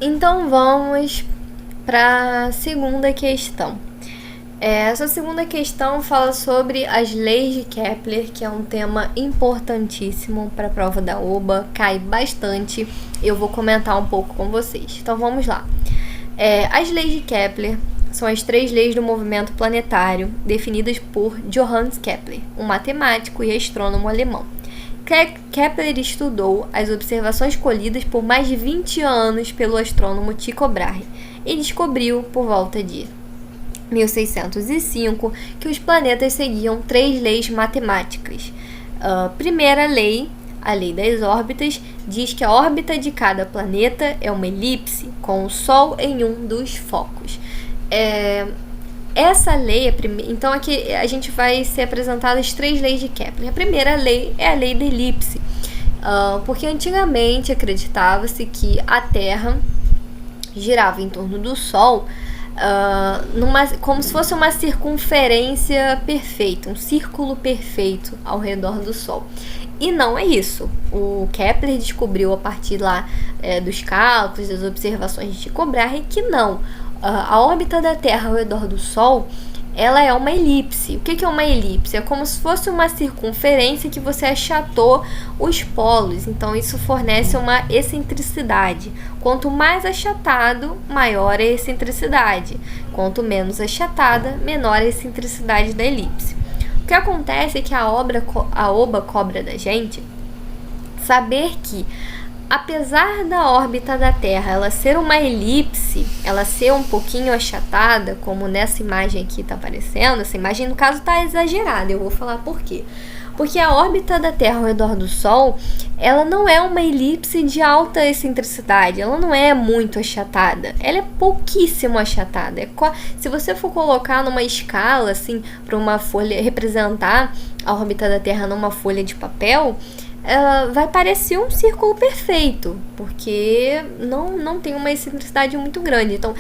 Então vamos para a segunda questão. Essa segunda questão fala sobre as leis de Kepler, que é um tema importantíssimo para a prova da OBA, cai bastante. Eu vou comentar um pouco com vocês. Então vamos lá. As leis de Kepler são as 3 leis do movimento planetário, definidas por Johannes Kepler, um matemático e astrônomo alemão. Kepler estudou as observações colhidas por mais de 20 anos pelo astrônomo Tycho Brahe e descobriu, por volta de 1605, que os planetas seguiam 3 leis matemáticas. A primeira lei, a lei das órbitas, diz que a órbita de cada planeta é uma elipse com o Sol em um dos focos. Essa lei, então aqui a gente vai ser apresentado as 3 leis de Kepler. A primeira lei é a lei da elipse, porque antigamente acreditava-se que a Terra girava em torno do Sol como se fosse uma circunferência perfeita, um círculo perfeito ao redor do Sol. E não é isso. O Kepler descobriu a partir lá dos cálculos, das observações de Tycho Brahe, que não. A órbita da Terra ao redor do Sol, ela é uma elipse. O que é uma elipse? É como se fosse uma circunferência que você achatou os polos. Então, isso fornece uma excentricidade. Quanto mais achatado, maior a excentricidade. Quanto menos achatada, menor a excentricidade da elipse. O que acontece é que a OBA cobra da gente saber que, apesar da órbita da Terra ela ser uma elipse, ela ser um pouquinho achatada, como nessa imagem aqui está aparecendo, essa imagem no caso está exagerada, eu vou falar por quê. Porque a órbita da Terra ao redor do Sol, ela não é uma elipse de alta excentricidade, ela não é muito achatada, ela é pouquíssimo achatada. Se você for colocar numa escala, assim, para uma folha, representar a órbita da Terra numa folha de papel, vai parecer um círculo perfeito, porque não tem uma excentricidade muito grande. Então,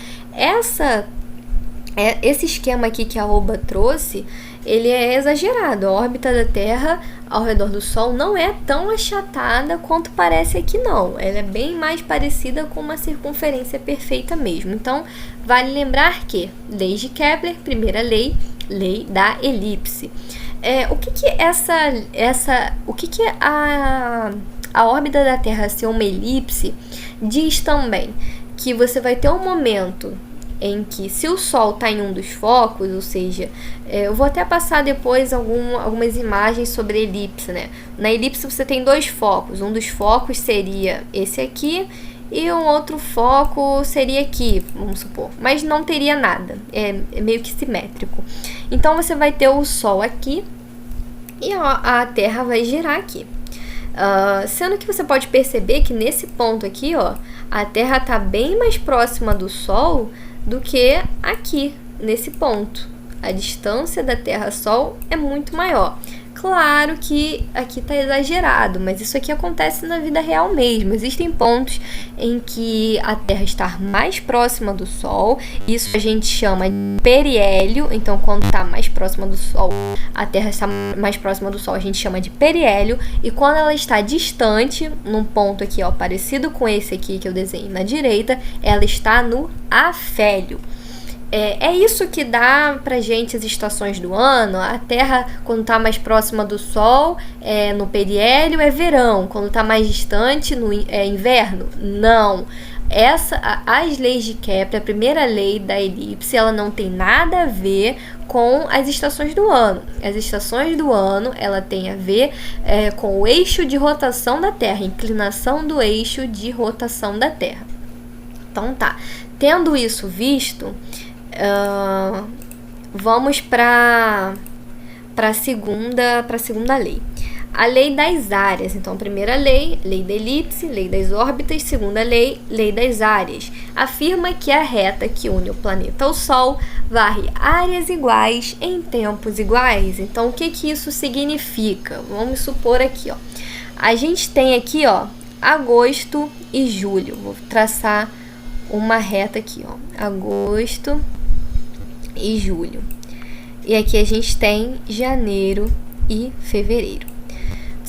esse esquema aqui que a OBA trouxe, ele é exagerado. A órbita da Terra ao redor do Sol não é tão achatada quanto parece aqui, não. Ela é bem mais parecida com uma circunferência perfeita mesmo. Então, vale lembrar que lei de Kepler, primeira lei, lei da elipse. O que a órbita da Terra ser uma elipse diz também que você vai ter um momento em que, se o Sol está em um dos focos, ou seja, eu vou até passar depois algumas imagens sobre elipse, né? Na elipse você tem 2 focos, um dos focos seria esse aqui e um outro foco seria aqui, vamos supor, mas não teria nada, é meio que simétrico. Então você vai ter o Sol aqui e a Terra vai girar aqui. Sendo que você pode perceber que nesse ponto aqui, a Terra está bem mais próxima do Sol do que aqui, nesse ponto. A distância da Terra-Sol é muito maior. Claro que aqui está exagerado, mas isso aqui acontece na vida real mesmo. Existem pontos em que a Terra está mais próxima do Sol, isso a gente chama de periélio. Então, quando está mais próxima do Sol, a Terra está mais próxima do Sol, a gente chama de periélio. E quando ela está distante, num ponto aqui, parecido com esse aqui que eu desenhei na direita, ela está no afélio. É isso que dá pra gente as estações do ano. A Terra, quando está mais próxima do Sol, no periélio, é verão. Quando está mais distante, é inverno? Não. As leis de Kepler, a primeira lei da elipse, ela não tem nada a ver com as estações do ano. As estações do ano, ela tem a ver com o eixo de rotação da Terra, inclinação do eixo de rotação da Terra. Então tá, tendo isso visto, vamos para a segunda lei. A lei das áreas. Então, primeira lei, lei da elipse, lei das órbitas. Segunda lei, lei das áreas. Afirma que a reta que une o planeta ao Sol varre áreas iguais em tempos iguais. Então, o que isso significa? Vamos supor aqui, a gente tem aqui, agosto e julho. Vou traçar uma reta aqui, agosto e julho. E aqui a gente tem janeiro e fevereiro.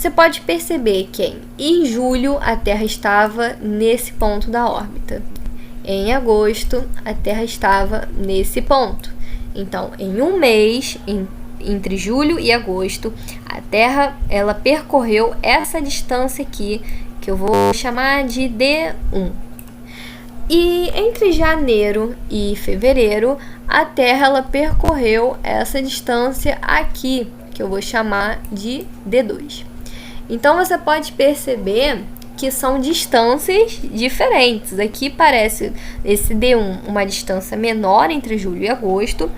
Você pode perceber que em julho a Terra estava nesse ponto da órbita. Em agosto, a Terra estava nesse ponto. Então, em um mês, entre julho e agosto, a Terra ela percorreu essa distância aqui, que eu vou chamar de D1. E entre janeiro e fevereiro, a Terra ela percorreu essa distância aqui, que eu vou chamar de D2. Então você pode perceber que são distâncias diferentes. Aqui parece esse D1 uma distância menor entre julho e agosto,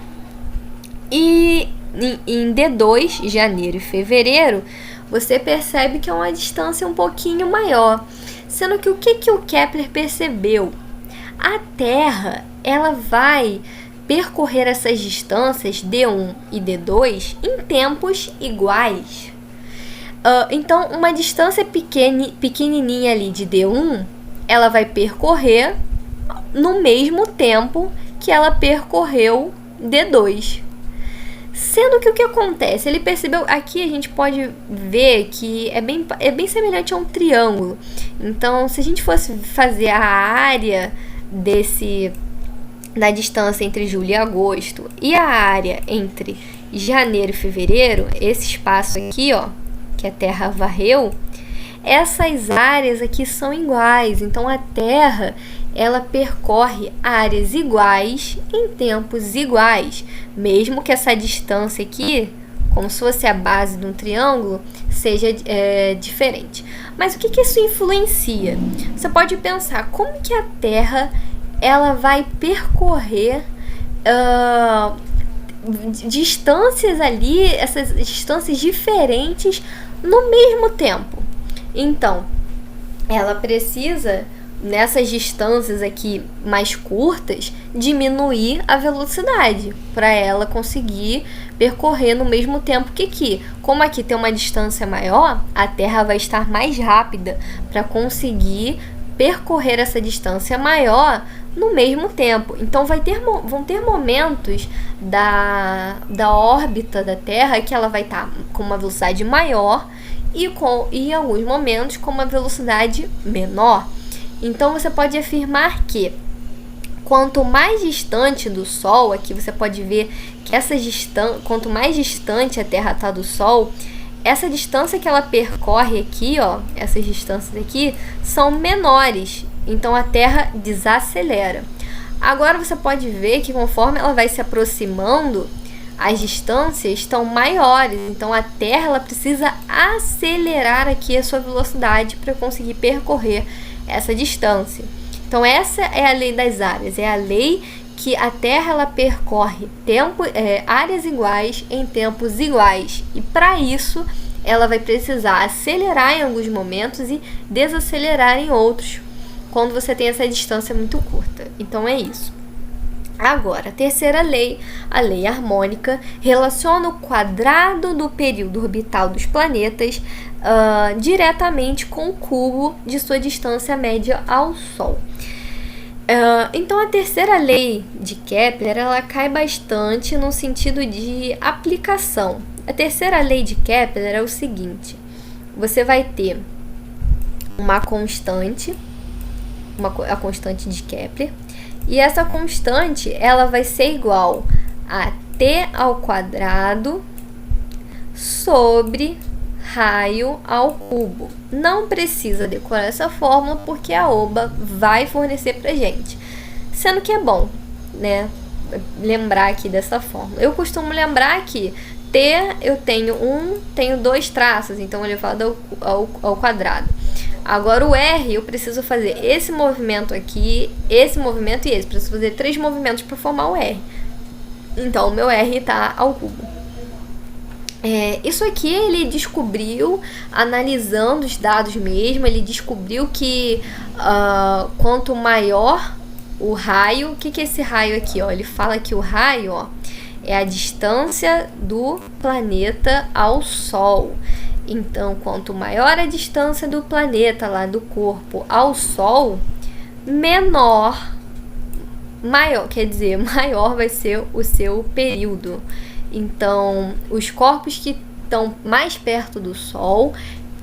e em D2, janeiro e fevereiro, você percebe que é uma distância um pouquinho maior. Sendo que o que o Kepler percebeu? A Terra ela vai percorrer essas distâncias D1 e D2 em tempos iguais. Então, uma distância pequenininha ali de D1, ela vai percorrer no mesmo tempo que ela percorreu D2. Sendo que o que acontece? Ele percebeu, aqui a gente pode ver que é bem semelhante a um triângulo. Então, se a gente fosse fazer a área da distância entre julho e agosto e a área entre janeiro e fevereiro, esse espaço aqui, ó, que a Terra varreu, essas áreas aqui são iguais. Então a Terra ela percorre áreas iguais em tempos iguais, mesmo que essa distância aqui, como se fosse a base de um triângulo, seja diferente. Mas o que isso influencia? Você pode pensar como que a Terra ela vai percorrer distâncias ali, essas distâncias diferentes no mesmo tempo. Então, ela precisa, nessas distâncias aqui mais curtas, diminuir a velocidade para ela conseguir percorrer no mesmo tempo que aqui. Como aqui tem uma distância maior, a Terra vai estar mais rápida para conseguir percorrer essa distância maior no mesmo tempo. Então vão ter momentos da órbita da Terra que ela vai estar com uma velocidade maior e em alguns momentos com uma velocidade menor. Então você pode afirmar que quanto mais distante do Sol, aqui você pode ver que quanto mais distante a Terra está do Sol, essa distância que ela percorre aqui, ó, essas distâncias aqui são menores. Então a Terra desacelera. Agora você pode ver que conforme ela vai se aproximando, as distâncias estão maiores. Então a Terra ela precisa acelerar aqui a sua velocidade para conseguir percorrer essa distância. Então essa é a lei das áreas, é a lei que a Terra ela percorre áreas iguais em tempos iguais, e para isso ela vai precisar acelerar em alguns momentos e desacelerar em outros, quando você tem essa distância muito curta. Então é isso. Agora, a terceira lei, a lei harmônica, relaciona o quadrado do período orbital dos planetas diretamente com o cubo de sua distância média ao Sol. Então, a terceira lei de Kepler, ela cai bastante no sentido de aplicação. A terceira lei de Kepler é o seguinte: você vai ter uma constante, a constante de Kepler, e essa constante ela vai ser igual a t ao quadrado sobre raio ao cubo. Não precisa decorar essa fórmula porque a OBA vai fornecer pra gente. Sendo que é bom, né, lembrar aqui dessa fórmula. Eu costumo lembrar que t eu tenho dois traços, então elevado ao quadrado. Agora o R eu preciso fazer esse movimento aqui, esse movimento e esse. Preciso fazer 3 movimentos para formar o R. Então o meu R está ao cubo. Isso aqui ele descobriu, analisando os dados mesmo, ele descobriu que quanto maior o raio, o que é esse raio aqui? Ó? Ele fala que o raio, ó, é a distância do planeta ao Sol. Então, quanto maior a distância do planeta lá do corpo ao Sol, maior vai ser o seu período. Então, os corpos que estão mais perto do Sol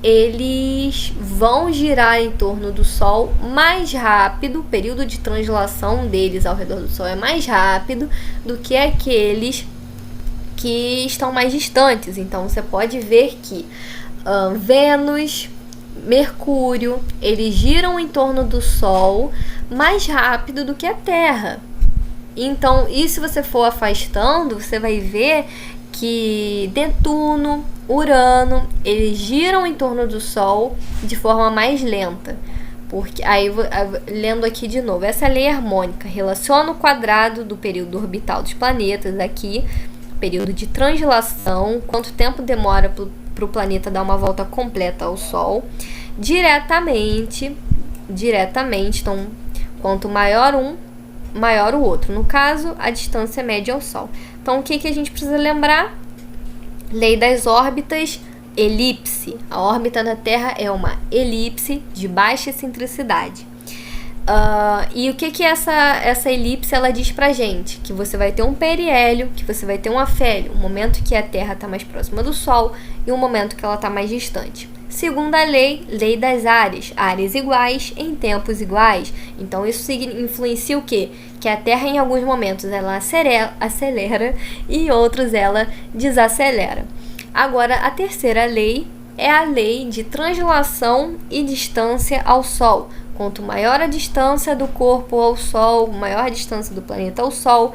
eles vão girar em torno do Sol mais rápido, o período de translação deles ao redor do Sol é mais rápido do que aqueles que estão mais distantes. Então você pode ver que Vênus, Mercúrio, eles giram em torno do Sol mais rápido do que a Terra. Então, e se você for afastando, você vai ver que Netuno, Urano, eles giram em torno do Sol de forma mais lenta. Porque aí, lendo aqui de novo, essa lei harmônica relaciona o quadrado do período orbital dos planetas aqui, período de translação, quanto tempo demora para o planeta dar uma volta completa ao Sol, diretamente. Então, quanto maior um, maior o outro. No caso, a distância média ao Sol. Então, o que a gente precisa lembrar? Lei das órbitas, elipse. A órbita da Terra é uma elipse de baixa excentricidade. E o que essa elipse ela diz pra gente? Que você vai ter um periélio, que você vai ter um afélio, um momento que a Terra está mais próxima do Sol e um momento que ela está mais distante. Segunda lei das áreas iguais em tempos iguais. Então isso influencia o quê? Que a Terra em alguns momentos ela acelera e em outros ela desacelera. Agora a terceira lei é a lei de translação e distância ao Sol. Quanto maior a distância do corpo ao Sol, maior a distância do planeta ao Sol,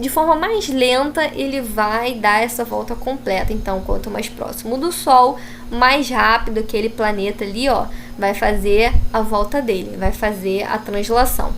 de forma mais lenta ele vai dar essa volta completa. Então, quanto mais próximo do Sol, mais rápido aquele planeta ali, vai fazer a volta dele, vai fazer a translação.